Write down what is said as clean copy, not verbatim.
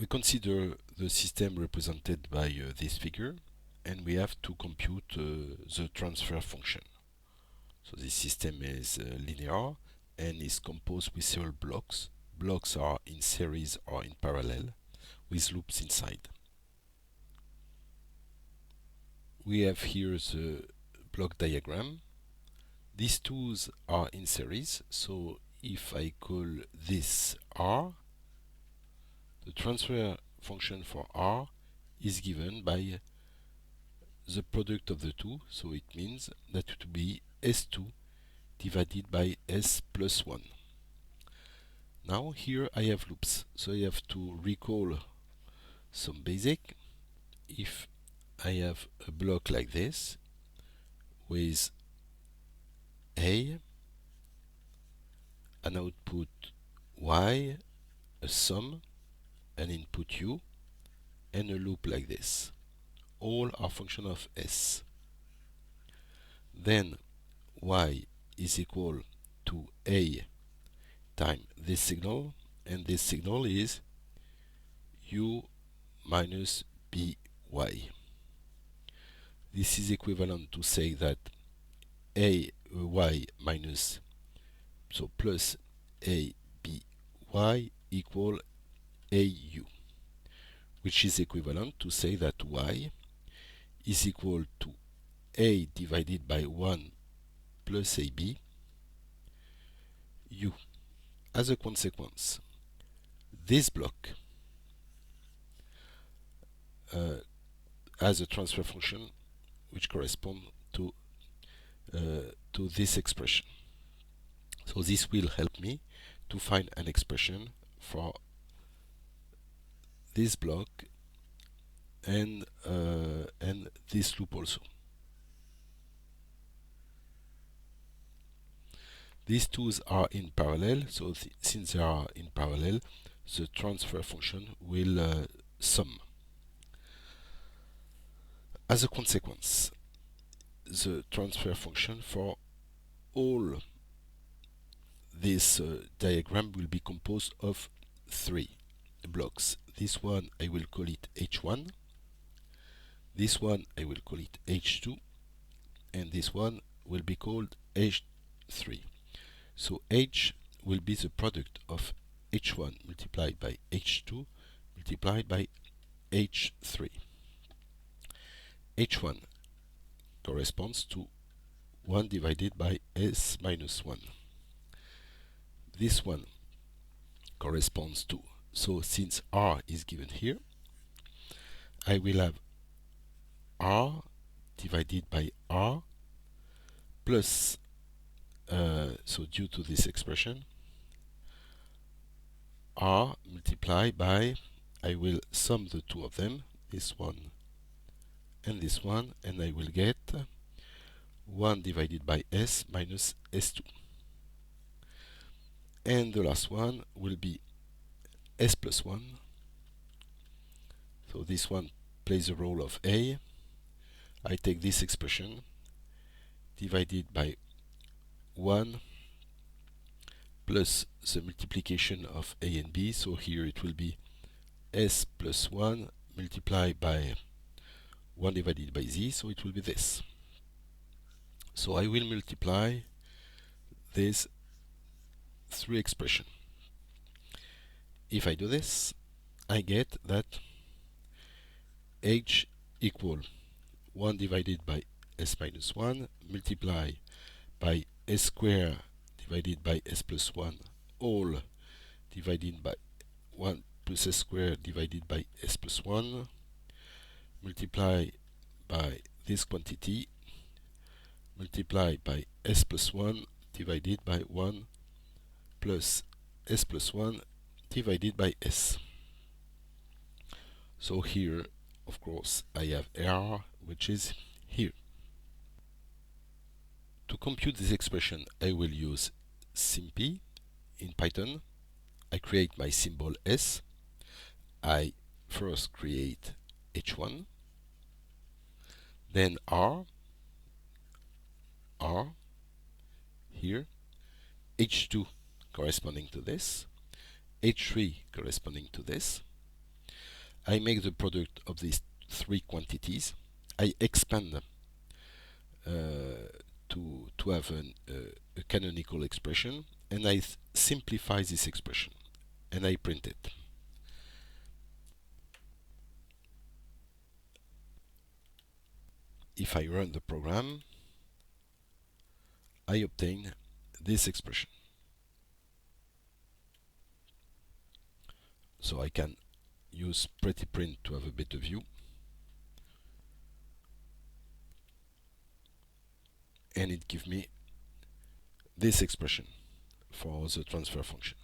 We consider the system represented by this figure, and we have to compute the transfer function. So this system is linear and is composed with several blocks. Blocks are in series or in parallel with loops inside. We have here the block diagram. These two are in series, so if I call this R, the transfer function for R is given by the product of the two, so it means that it will be S2 divided by S plus 1. Now here I have loops, so I have to recall some basic. If I have a block like this with A, an output Y, a sum, an input U, and a loop like this, all are function of S. Then Y is equal to A times this signal, and this signal is U minus BY. This is equivalent to say that AY minus, so plus ABY equal AU, which is equivalent to say that Y is equal to A divided by 1 plus AB U. As a consequence, this block has a transfer function which corresponds to this expression. So this will help me to find an expression for this block and this loop also. These two are in parallel, so since they are in parallel, the transfer function will sum. As a consequence, the transfer function for all this diagram will be composed of 3 blocks. This one I will call it H1, this one I will call it H2, and this one will be called H3. So H will be the product of H1 multiplied by H2 multiplied by H3. H1 corresponds to 1 divided by S minus 1. This one corresponds to, so since R is given here, I will have R divided by R plus, so due to this expression, R multiplied by, I will sum the two of them, this one and this one, and I will get 1 divided by S minus S2. And the last one will be S plus 1. So this one plays the role of A. I take this expression divided by 1 plus the multiplication of A and B. So here it will be S plus 1 multiplied by 1 divided by Z, so it will be this. So I will multiply these 3 expressions. If I do this, I get that H equal 1 divided by S minus 1 multiplied by S squared divided by S plus 1 all divided by 1 plus S squared divided by S plus 1 multiplied by this quantity multiplied by S plus 1 divided by 1 plus S plus 1 divided by S. So here, of course, I have R, which is here. To compute this expression, I will use SIMPy in Python. I create my symbol S. I first create H1, then R here, H2 corresponding to this, H3 corresponding to this, I make the product of these three quantities. I expand to have a canonical expression, and I simplify this expression, and I print it. If I run the program, I obtain this expression. So I can use PrettyPrint to have a better view. And it gives me this expression for the transfer function.